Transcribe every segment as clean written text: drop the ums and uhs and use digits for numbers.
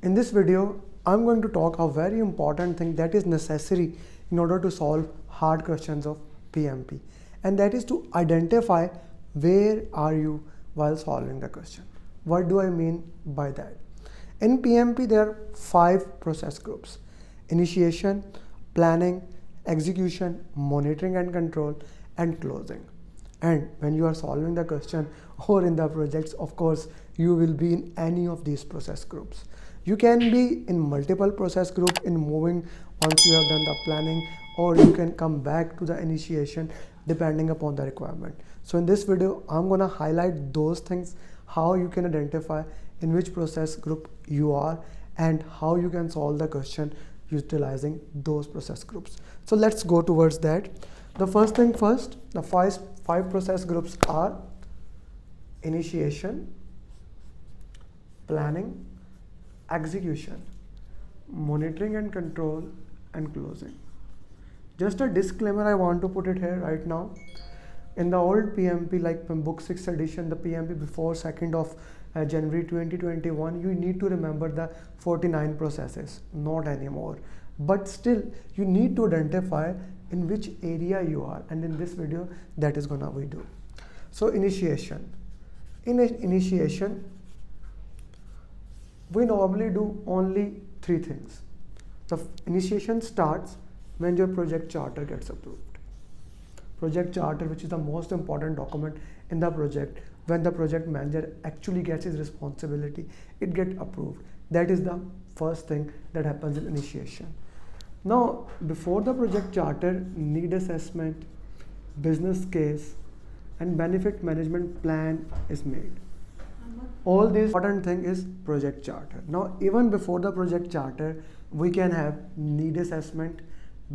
In this video, I'm going to talk a very important thing that is necessary in order to solve hard questions of PMP, and that is to identify where are you while solving the question. What do I mean by that? In PMP, there are 5 process groups: initiation, planning, execution, monitoring and control, and closing. And when you are solving the question or in the projects, of course, you will be in any of these process groups. You can be in multiple process group in moving once you have done the planning, or you can come back to the initiation depending upon the requirement. So in this video, I'm gonna highlight those things, how you can identify in which process group you are and how you can solve the question utilizing those process groups. So let's go towards that. The first thing first, the five process groups are initiation, planning, execution, monitoring and control, and closing. Just a disclaimer, I want to put it here right now. In the old PMP, like book 6th edition, the PMP before 2nd of January 2021, you need to remember the 49 processes, not anymore. But still, you need to identify in which area you are, and in this video, that is gonna we do. So initiation. In initiation, we normally do only 3 things. The initiation starts when your project charter gets approved. Project charter, which is the most important document in the project, when the project manager actually gets his responsibility, it gets approved. That is the first thing that happens in initiation. Now, before the project charter, need assessment, business case, and benefit management plan is made. All this important thing is project charter. Now, even before the project charter, we can have need assessment,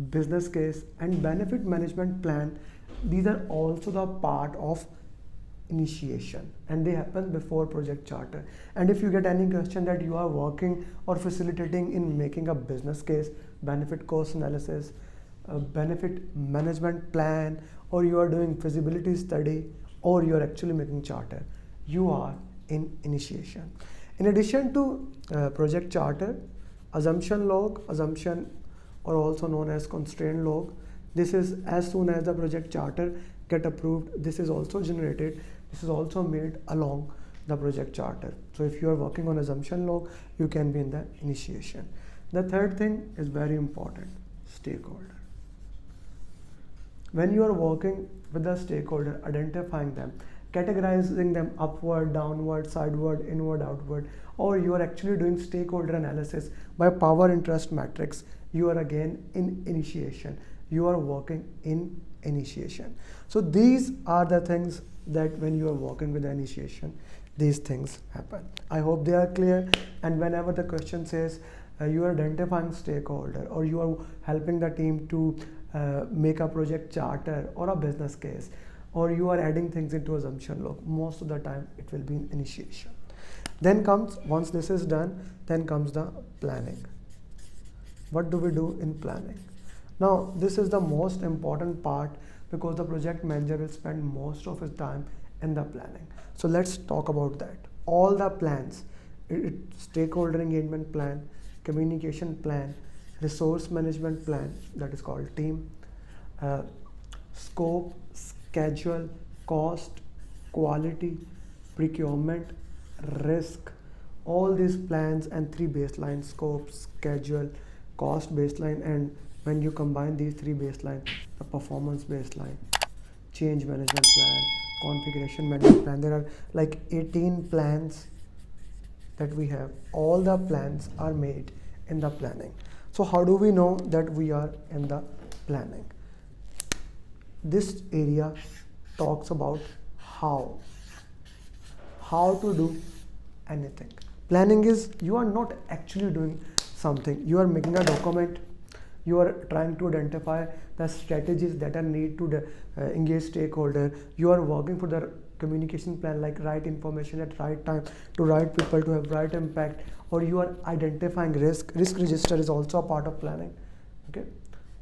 business case, and benefit management plan. These are also the part of initiation, and they happen before project charter. And if you get any question that you are working or facilitating in making a business case, benefit cost analysis, benefit management plan, or you are doing feasibility study, or you are actually making charter, you are in initiation. In addition to project charter, assumption log, assumption or also known as constraint log, this is as soon as the project charter get approved, this is also generated, this is also made along the project charter. So if you are working on assumption log, you can be in the initiation. The third thing is very important, stakeholder. When you are working with the stakeholder, identifying them, categorizing them upward, downward, sideward, inward, outward, or you are actually doing stakeholder analysis by power interest matrix, you are again in initiation. You are working in initiation. So these are the things that when you are working with the initiation, these things happen. I hope they are clear. And whenever the question says you are identifying stakeholder, or you are helping the team to make a project charter or a business case, or you are adding things into assumption log, most of the time it will be in initiation. Then comes, once this is done, then comes the planning. What do we do in planning? Now, this is the most important part because the project manager will spend most of his time in the planning. So let's talk about that. All the plans, stakeholder engagement plan, communication plan, resource management plan, that is called team, scope, schedule, cost, quality, procurement, risk, all these plans and 3 baseline: scope, schedule, cost baseline, and when you combine these 3 baseline, the performance baseline, change management plan, configuration management plan. There are like 18 plans that we have. All the plans are made in the planning. So how do we know that we are in the planning? This area talks about how to do anything. Planning is, you are not actually doing something. You are making a document. You are trying to identify the strategies that are need to engage stakeholder. You are working for the communication plan, like right information at right time to right people to have right impact, or you are identifying risk. Risk register is also a part of planning. Okay,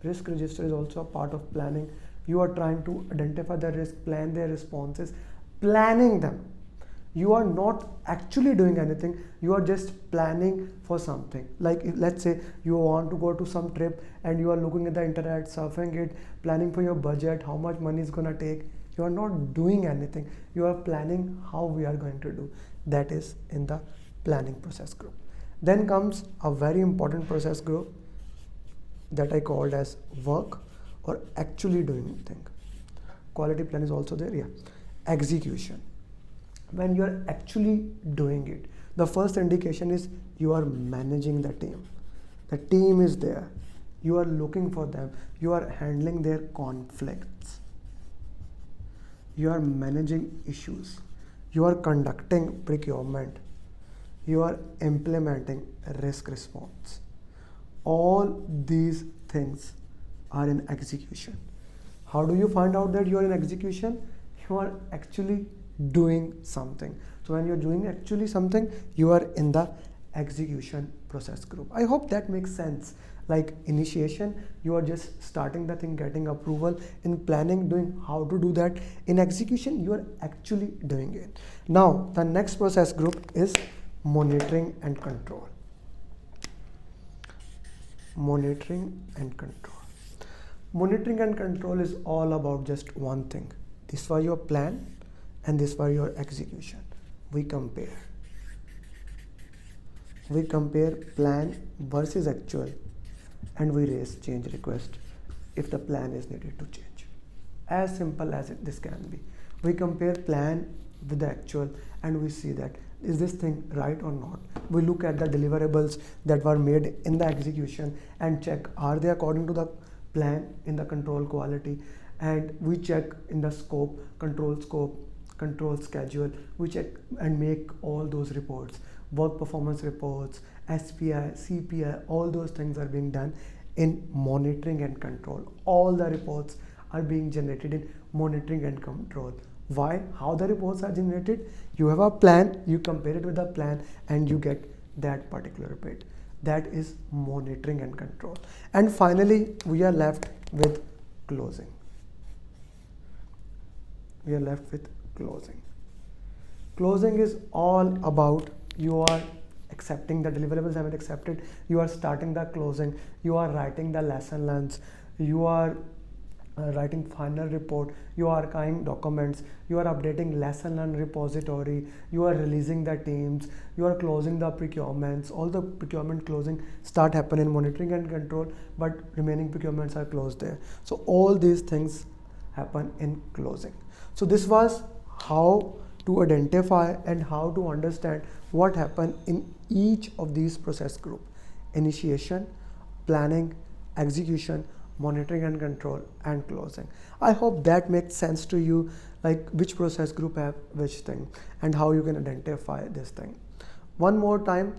risk register is also a part of planning. You are trying to identify the risk, plan their responses, planning them. you are not actually doing anything, you are just planning for something. Like let's say you want to go to some trip and you are looking at the internet, surfing it, planning for your budget, how much money is gonna take. You are not doing anything, you are planning how we are going to do. That is in the planning process group. Then comes a very important process group that I called as work or actually doing thing. Quality plan is also there, yeah. Execution. When you are actually doing it, the first indication is you are managing the team. The team is there, you are looking for them, you are handling their conflicts, you are managing issues, you are conducting procurement, you are implementing risk response. All these things are in execution. How do you find out that you are in execution? You are actually doing something. So when you're doing actually something, you are in the execution process group. I hope that makes sense. Like initiation, you are just starting the thing, getting approval. In planning, doing how to do that. In execution, you are actually doing it. Now the next process group is monitoring and control. Monitoring and control. Monitoring and control is all about just one thing. This was your plan and this was your execution. We compare plan versus actual, and we raise change request if the plan is needed to change. As simple as this can be. We compare plan with the actual and we see that is this thing right or not. We look at the deliverables that were made in the execution and check are they according to the plan in the control quality, and we check in the scope, control schedule. We check and make all those reports, work performance reports, SPI, CPI, all those things are being done in monitoring and control. All the reports are being generated in monitoring and control. Why? How the reports are generated? You have a plan, you compare it with the plan, and you get that particular report. That is monitoring and control. And finally, we are left with closing. Closing is all about you are accepting the deliverables have been accepted, you are starting the closing, you are writing the lesson learns, you are writing final report, you are archiving documents, you are updating lesson learned repository, you are releasing the teams, you are closing the procurements. All the procurement closing start happen in monitoring and control, but remaining procurements are closed there. So all these things happen in closing. So this was how to identify and how to understand what happened in each of these process group: initiation, planning, execution, monitoring and control, and closing. I hope that makes sense to you, like which process group have which thing and how you can identify this thing. One more time,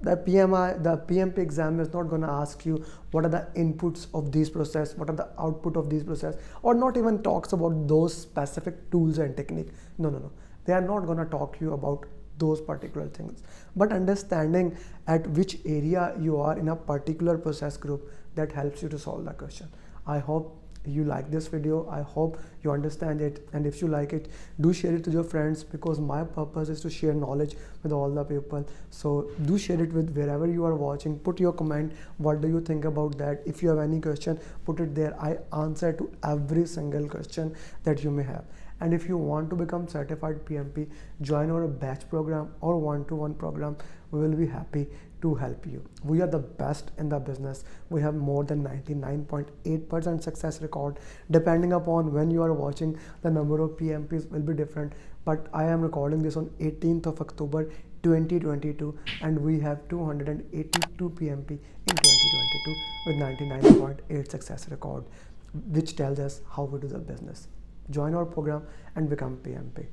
the PMP exam is not going to ask you what are the inputs of these process, what are the output of these process, or not even talks about those specific tools and technique. No. They are not going to talk you about those particular things, but understanding at which area you are in a particular process group, that helps you to solve the question. I hope you like this video, I hope you understand it, and if you like it, do share it with your friends, because my purpose is to share knowledge with all the people. So do share it with wherever you are watching. Put your comment, what do you think about that? If you have any question, put it there. I answer to every single question that you may have. And if you want to become certified PMP, join our batch program or one-to-one program. We will be happy to help you. We are the best in the business. We have more than 99.8% success record. Depending upon when you are watching, the number of PMPs will be different, but I am recording this on 18th of October 2022, and we have 282 PMP in 2022 with 99.8 success record, which tells us how we do the business. Join our program and become PMP.